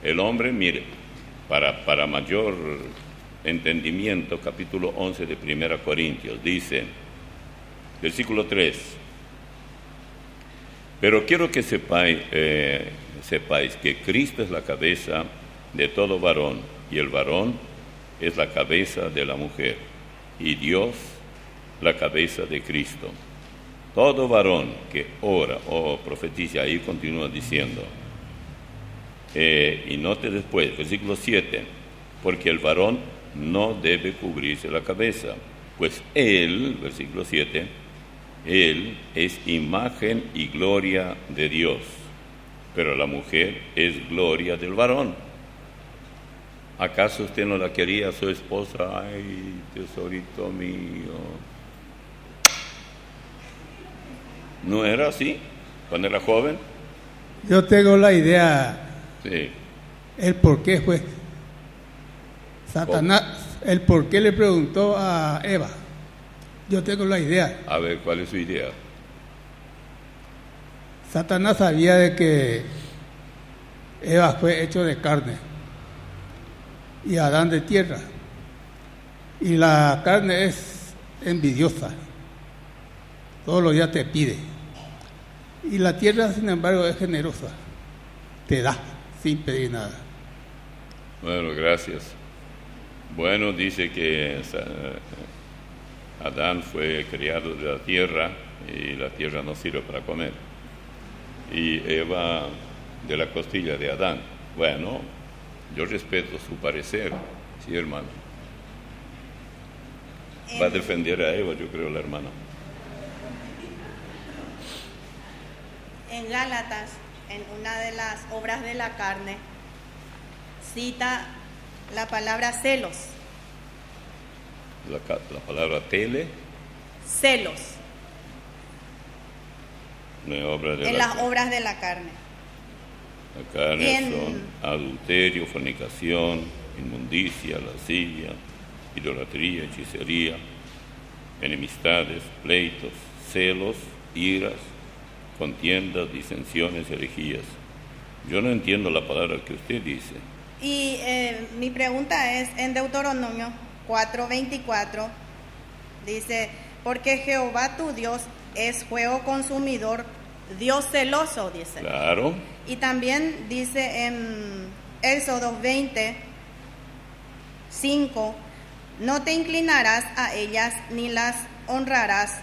El hombre, mire, para mayor entendimiento, capítulo 11 de 1 Corintios, dice, versículo 3, pero quiero que sepáis que Cristo es la cabeza de todo varón, y el varón es la cabeza de la mujer, y Dios la cabeza de Cristo. Todo varón que ora o profetiza, ahí continúa diciendo, y note después, versículo 7, porque el varón no debe cubrirse la cabeza, pues él, versículo 7, él es imagen y gloria de Dios, pero la mujer es gloria del varón. ¿Acaso usted no la quería a su esposa? Ay, tesorito mío. ¿No era así cuando era joven? Yo tengo la idea. Sí. El por qué fue. Satanás, el por qué le preguntó a Eva. Yo tengo la idea. A ver, ¿cuál es su idea? Satanás sabía de que Eva fue hecho de carne y Adán de tierra. Y la carne es envidiosa. Todos los días te pide. Y la tierra, sin embargo, es generosa. Te da sin pedir nada. Bueno, gracias. Bueno, dice que Adán fue criado de la tierra y la tierra no sirve para comer. Y Eva de la costilla de Adán. Bueno, yo respeto su parecer, sí, hermano. Va a defender a Eva, yo creo, la hermana. En Gálatas, en una de las obras de la carne, cita la palabra celos. La palabra tele. Celos. En las obras de la carne. La carne son adulterio, fornicación, inmundicia, lascivia, idolatría, hechicería, enemistades, pleitos, celos, iras, contiendas, disensiones, herejías. Yo no entiendo la palabra que usted dice. Y mi pregunta es, en Deuteronomio 4:24, dice, porque Jehová tu Dios es fuego consumidor, Dios celoso, dice. Claro. Y también dice en Éxodo 20:5, no te inclinarás a ellas ni las honrarás,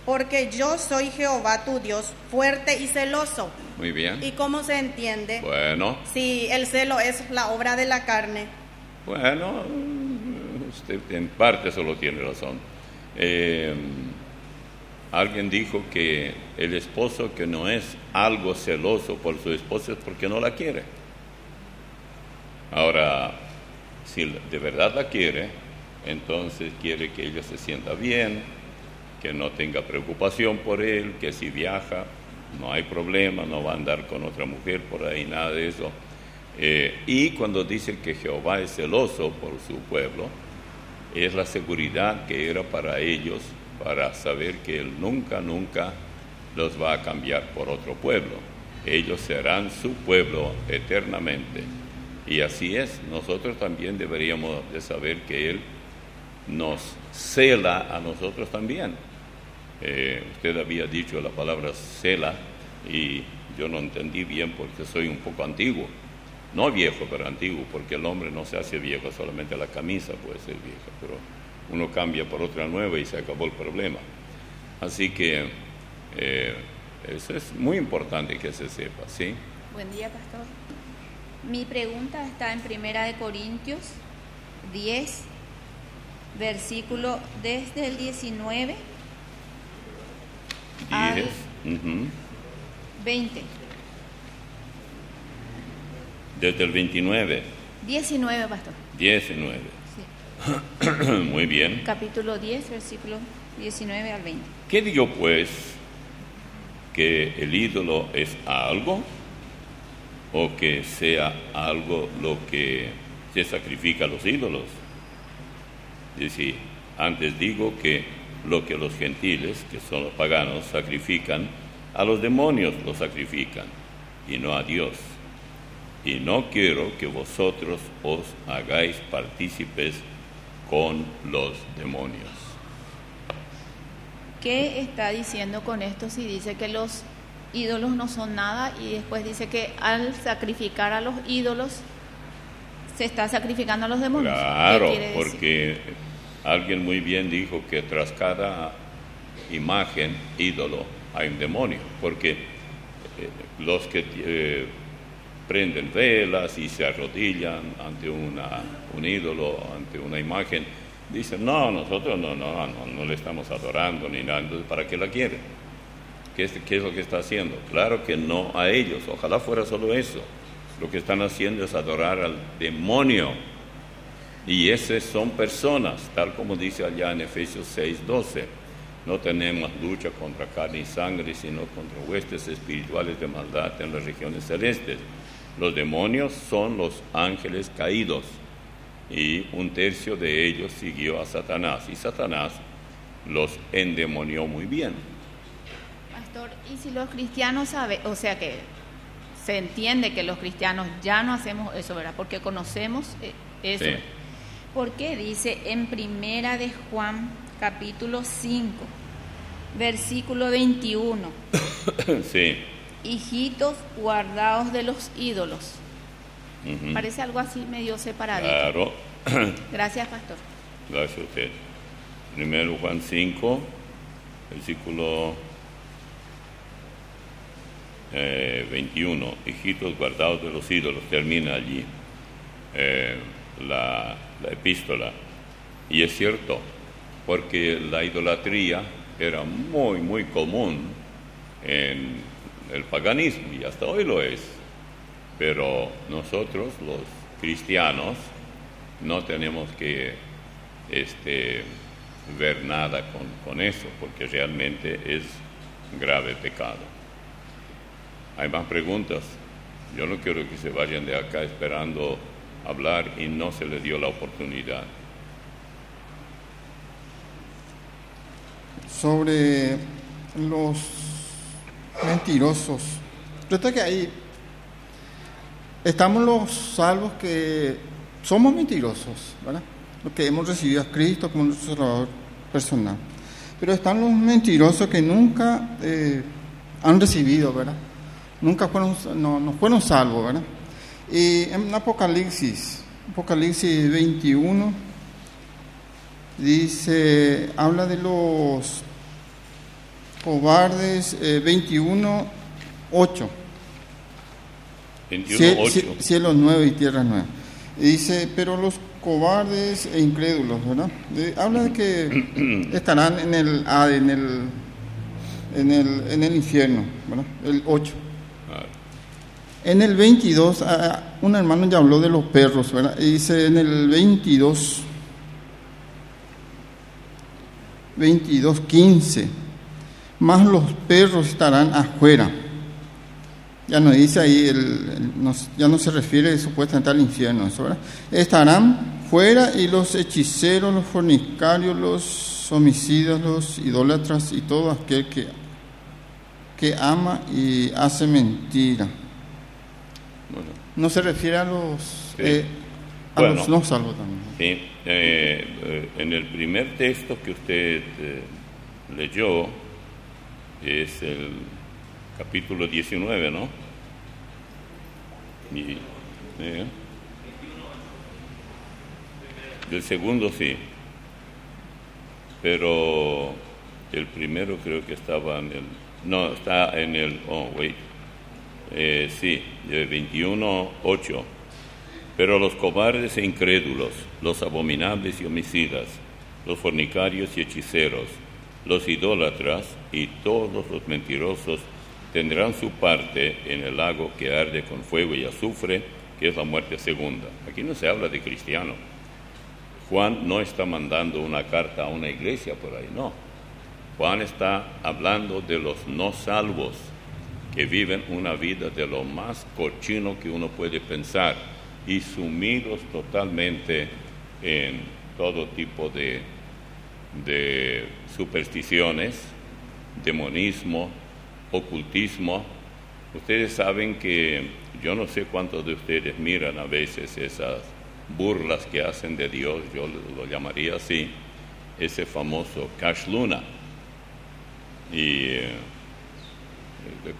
porque yo soy Jehová tu Dios, fuerte y celoso. Muy bien. ¿Y cómo se entiende? Bueno. Si el celo es la obra de la carne. Bueno, usted en parte solo tiene razón. Alguien dijo que el esposo que no es algo celoso por su esposa es porque no la quiere. Ahora, si de verdad la quiere, entonces quiere que ella se sienta bien, que no tenga preocupación por él, que si viaja no hay problema, no va a andar con otra mujer por ahí, nada de eso. Y cuando dice que Jehová es celoso por su pueblo, es la seguridad que era para ellos, para saber que Él nunca los va a cambiar por otro pueblo. Ellos serán su pueblo eternamente. Y así es, nosotros también deberíamos de saber que Él nos cela a nosotros también. Usted había dicho la palabra cela y yo no entendí bien porque soy un poco antiguo. No viejo, pero antiguo, porque el hombre no se hace viejo, solamente la camisa puede ser vieja, pero uno cambia por otra nueva y se acabó el problema. Así que eso es muy importante que se sepa, ¿sí? Buen día, pastor. Mi pregunta está en 1 Corintios 10, versículo desde el 19 al 20. Desde el 29. 19, pastor. 19. Sí. Muy bien. Capítulo 10, versículo 19 al 20. ¿Qué digo pues? ¿Que el ídolo es algo? ¿O que sea algo lo que se sacrifica a los ídolos? Es decir, antes digo que lo que los gentiles, que son los paganos, sacrifican, a los demonios lo sacrifican, y no a Dios. Y no quiero que vosotros os hagáis partícipes con los demonios. ¿Qué está diciendo con esto si dice que los ídolos no son nada y después dice que al sacrificar a los ídolos se está sacrificando a los demonios? Claro, porque alguien muy bien dijo que tras cada imagen, ídolo, hay un demonio, porque los que prenden velas y se arrodillan ante un ídolo, ante una imagen, dicen, no, nosotros no le estamos adorando ni nada, entonces ¿para qué la quieren? ¿Qué es lo que está haciendo? Claro que no a ellos, ojalá fuera solo eso. Lo que están haciendo es adorar al demonio, y esas son personas, tal como dice allá en Efesios 6:12. No tenemos lucha contra carne y sangre, sino contra huestes espirituales de maldad en las regiones celestes. Los demonios son los ángeles caídos, y 1/3 de ellos siguió a Satanás, y Satanás los endemonió muy bien. Pastor, ¿y si los cristianos saben, o sea que se entiende que los cristianos ya no hacemos eso, ¿verdad? Porque conocemos eso. Sí. ¿Por qué dice en 1 de Juan, capítulo 5, versículo 21? Sí. Hijitos, guardaos de los ídolos. Parece algo así medio separadito. Claro. Gracias, pastor. Gracias a usted. 1 Juan 5, versículo 21. Hijitos, guardaos de los ídolos. Termina allí la epístola. Y es cierto, porque la idolatría era muy, muy común en el paganismo, y hasta hoy lo es. Pero nosotros, los cristianos, no tenemos que ver nada con eso, porque realmente es grave pecado. Hay más preguntas. Yo no quiero que se vayan de acá esperando hablar y no se le dio la oportunidad. Sobre los mentirosos. Resulta que ahí estamos los salvos que somos mentirosos, ¿verdad? Los que hemos recibido a Cristo como nuestro Salvador personal. Pero están los mentirosos que nunca han recibido, ¿verdad? Nunca no fueron salvos, ¿verdad? Y en Apocalipsis 21, dice, habla de los cobardes, 21:8. 21:8. Cielos nuevos y tierras nuevas. Y dice, pero los cobardes e incrédulos, ¿verdad? Habla de que estarán en el en el infierno, ¿verdad? El 8. En el 22, un hermano ya habló de los perros, ¿verdad? Y dice en el 22:15, más los perros estarán afuera. Ya no dice ahí, ya no se refiere supuestamente al infierno, eso, ¿verdad? Estarán fuera, y los hechiceros, los fornicarios, los homicidas, los idólatras y todo aquel que ama y hace mentira. Bueno. No se refiere a los, sí. Los no salvos también. Sí. En el primer texto que usted leyó, es el capítulo 19, ¿no? Del segundo sí, pero el primero creo que estaba en el... No, está en el... sí, 21:8. Pero los cobardes e incrédulos, los abominables y homicidas, los fornicarios y hechiceros, los idólatras y todos los mentirosos tendrán su parte en el lago que arde con fuego y azufre, que es la muerte segunda. Aquí no se habla de cristiano. Juan no está mandando una carta a una iglesia por ahí, no. Juan está hablando de los no salvos, que viven una vida de lo más cochino que uno puede pensar y sumidos totalmente en todo tipo de supersticiones, demonismo, ocultismo. Ustedes saben que yo no sé cuántos de ustedes miran a veces esas burlas que hacen de Dios, yo lo llamaría así, ese famoso Cash Luna, y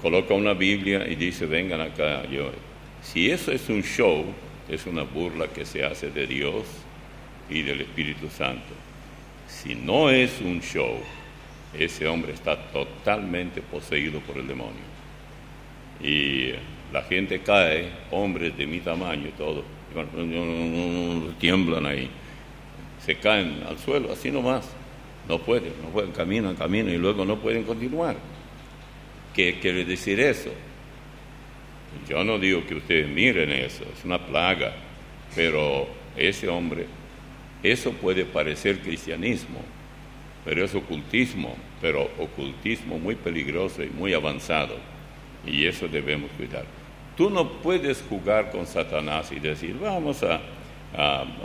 coloca una Biblia y dice, vengan acá. Si eso es un show, es una burla que se hace de Dios y del Espíritu Santo. Si no es un show, ese hombre está totalmente poseído por el demonio. Y la gente cae, hombres de mi tamaño y todo, tiemblan ahí, se caen al suelo, así nomás. No pueden, caminan y luego no pueden continuar. ¿Qué quiere decir eso? Yo no digo que ustedes miren eso, es una plaga, pero ese hombre, eso puede parecer cristianismo, pero es ocultismo, pero ocultismo muy peligroso y muy avanzado, y eso debemos cuidar. Tú no puedes jugar con Satanás y decir, vamos a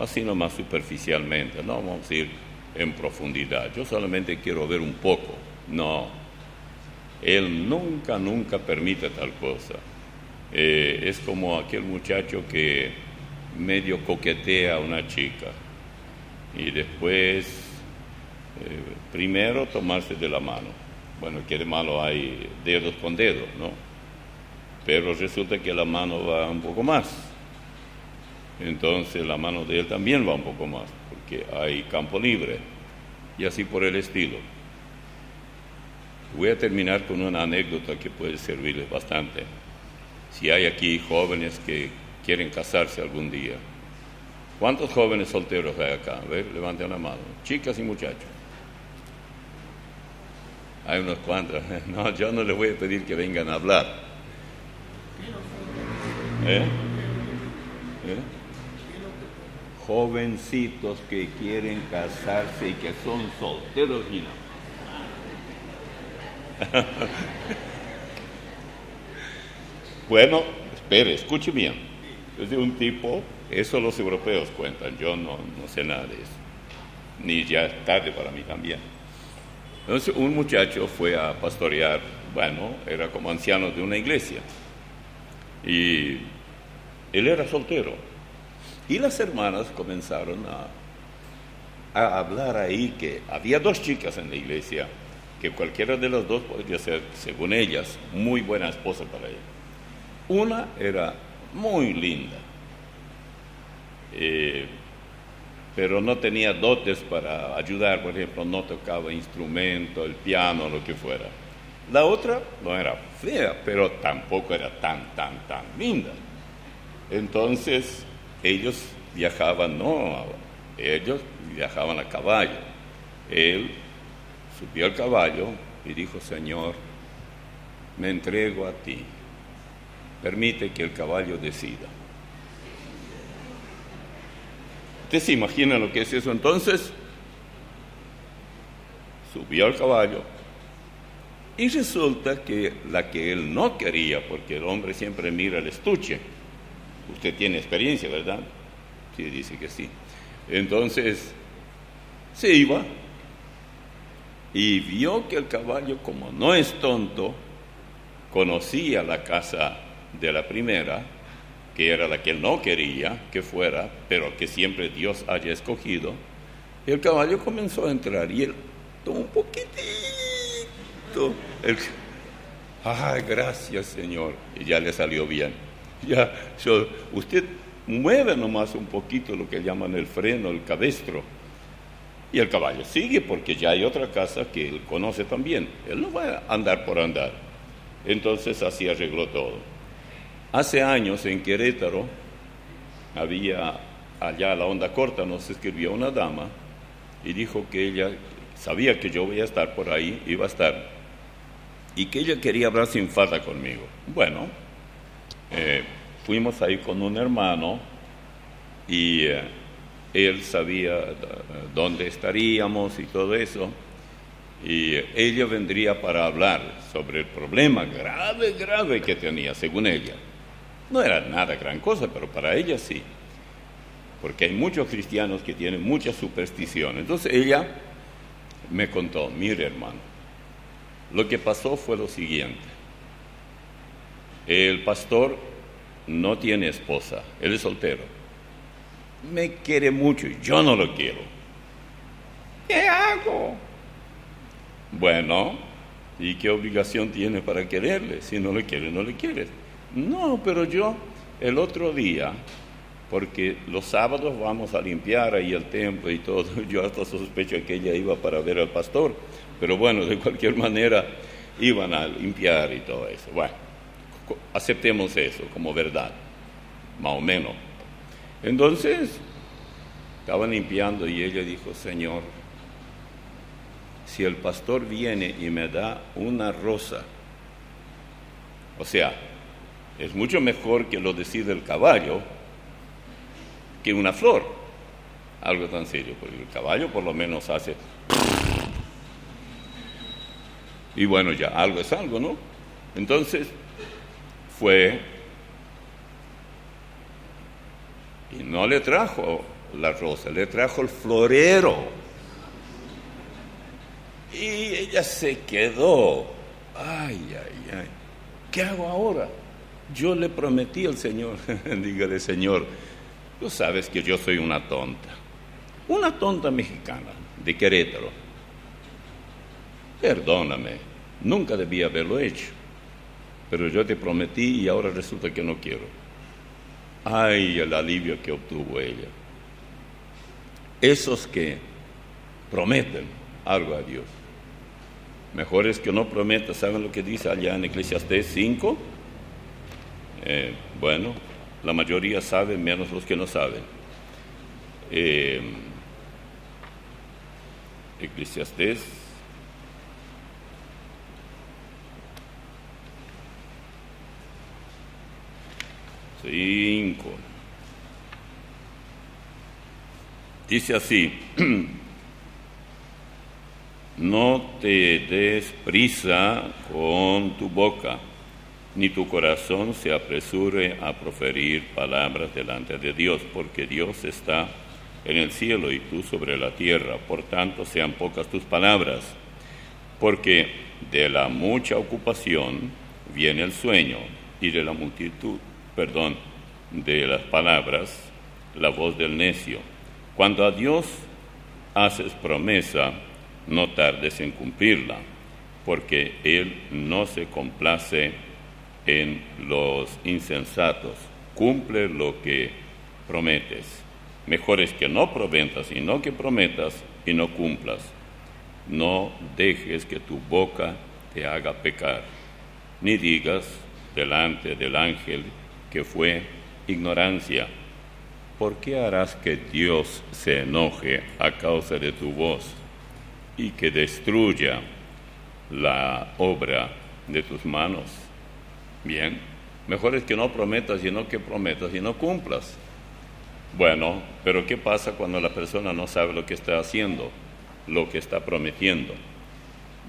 así nomás superficialmente, no vamos a ir en profundidad, yo solamente quiero ver un poco. No, él nunca permite tal cosa. Es como aquel muchacho que medio coquetea a una chica y después primero tomarse de la mano. Bueno, ¿qué de malo hay dedos con dedos, no? Pero resulta que la mano va un poco más, entonces la mano de él también va un poco más, porque hay campo libre, y así por el estilo. Voy a terminar con una anécdota que puede servirles bastante. Si hay aquí jóvenes que quieren casarse algún día, ¿cuántos jóvenes solteros hay acá? A ver, levanten la mano, chicas y muchachos. Hay unos cuantos. No, yo no les voy a pedir que vengan a hablar. Jovencitos que quieren casarse y que son solteros y no. Bueno, espere, escuche bien. Es de un tipo eso los europeos cuentan, yo no sé nada de eso, ni ya es tarde para mí también. Entonces un muchacho fue a pastorear, bueno, era como anciano de una iglesia, y él era soltero, y las hermanas comenzaron a hablar ahí que había 2 chicas en la iglesia, que cualquiera de las 2 podría ser, según ellas, muy buena esposa para ella. Una era muy linda, pero no tenía dotes para ayudar, por ejemplo, no tocaba instrumento, el piano, lo que fuera. La otra no era fea, pero tampoco era tan linda. Entonces, ellos viajaban a caballo. Él subió al caballo y dijo: Señor, me entrego a ti, permite que el caballo decida. ¿Usted se imagina lo que es eso? Entonces, subió al caballo y resulta que la que él no quería, porque el hombre siempre mira el estuche. Usted tiene experiencia, ¿verdad? Sí, dice que sí. Entonces, se iba y vio que el caballo, como no es tonto, conocía la casa de la primera, que era la que él no quería que fuera, pero que siempre Dios haya escogido. Y el caballo comenzó a entrar y él tomó un poquitito. ¡Ay, gracias, Señor! Y ya le salió bien. Usted mueve nomás un poquito lo que llaman el freno, el cabestro, y el caballo sigue, porque ya hay otra casa que él conoce también. Él no va a andar por andar. Entonces así arregló todo. Hace años en Querétaro, había allá a la onda corta, nos escribió una dama y dijo que ella sabía que yo iba a estar por ahí, y que ella quería hablar sin falta conmigo. Bueno, fuimos ahí con un hermano y él sabía dónde estaríamos y todo eso, y ella vendría para hablar sobre el problema grave que tenía, según ella. No era nada gran cosa, pero para ella sí, porque hay muchos cristianos que tienen mucha superstición. Entonces ella me contó: mire, hermano, lo que pasó fue lo siguiente. El pastor no tiene esposa, él es soltero. Me quiere mucho y yo no lo quiero. ¿Qué hago? Bueno, ¿y qué obligación tiene para quererle? Si no le quiere, no le quiere. No, pero yo el otro día, porque los sábados vamos a limpiar ahí el templo y todo, yo hasta sospecho que ella iba para ver al pastor, pero bueno, de cualquier manera iban a limpiar y todo eso. Bueno, aceptemos eso como verdad, más o menos. Entonces, estaban limpiando y ella dijo: Señor, si el pastor viene y me da una rosa, o sea, es mucho mejor que lo decida el caballo que una flor, algo tan serio, porque el caballo por lo menos hace, y bueno, ya algo es algo, ¿no? Entonces fue y no le trajo la rosa, le trajo el florero, y ella se quedó: ay, ¿qué hago ahora? Yo le prometí al Señor. Dígale: Señor, tú sabes que yo soy una tonta mexicana de Querétaro. Perdóname, nunca debía haberlo hecho, pero yo te prometí y ahora resulta que no quiero. Ay, el alivio que obtuvo ella. Esos que prometen algo a Dios, mejor es que no prometa. ¿Saben lo que dice allá en Eclesiastés 5? Bueno, la mayoría sabe, menos los que no saben. Eclesiastés 5. Dice así: no te des prisa con tu boca, ni tu corazón se apresure a proferir palabras delante de Dios, porque Dios está en el cielo y tú sobre la tierra. Por tanto, sean pocas tus palabras, porque de la mucha ocupación viene el sueño, y de la multitud, de las palabras, la voz del necio. Cuando a Dios haces promesa, no tardes en cumplirla, porque Él no se complace en los insensatos. Cumple lo que prometes. Mejor es que no prometas, sino que prometas y no cumplas. No dejes que tu boca te haga pecar, ni digas delante del ángel que fue ignorancia. ¿Por qué harás que Dios se enoje a causa de tu voz y que destruya la obra de tus manos? Bien, mejor es que no prometas, sino que prometas y no cumplas. Bueno, pero ¿qué pasa cuando la persona no sabe lo que está haciendo, lo que está prometiendo?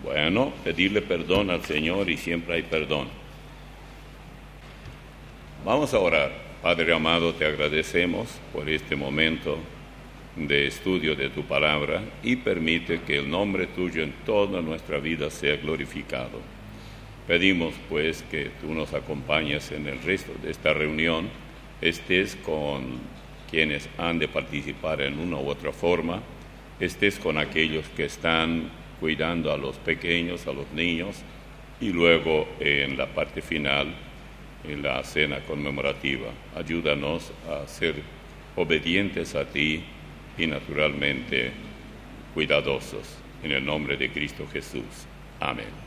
Bueno, pedirle perdón al Señor y siempre hay perdón. Vamos a orar. Padre amado, te agradecemos por este momento de estudio de tu palabra y permite que el nombre tuyo en toda nuestra vida sea glorificado. Pedimos pues que tú nos acompañes en el resto de esta reunión, estés con quienes han de participar en una u otra forma, estés con aquellos que están cuidando a los pequeños, a los niños, y luego en la parte final, en la cena conmemorativa. Ayúdanos a ser obedientes a ti y naturalmente cuidadosos. En el nombre de Cristo Jesús. Amén.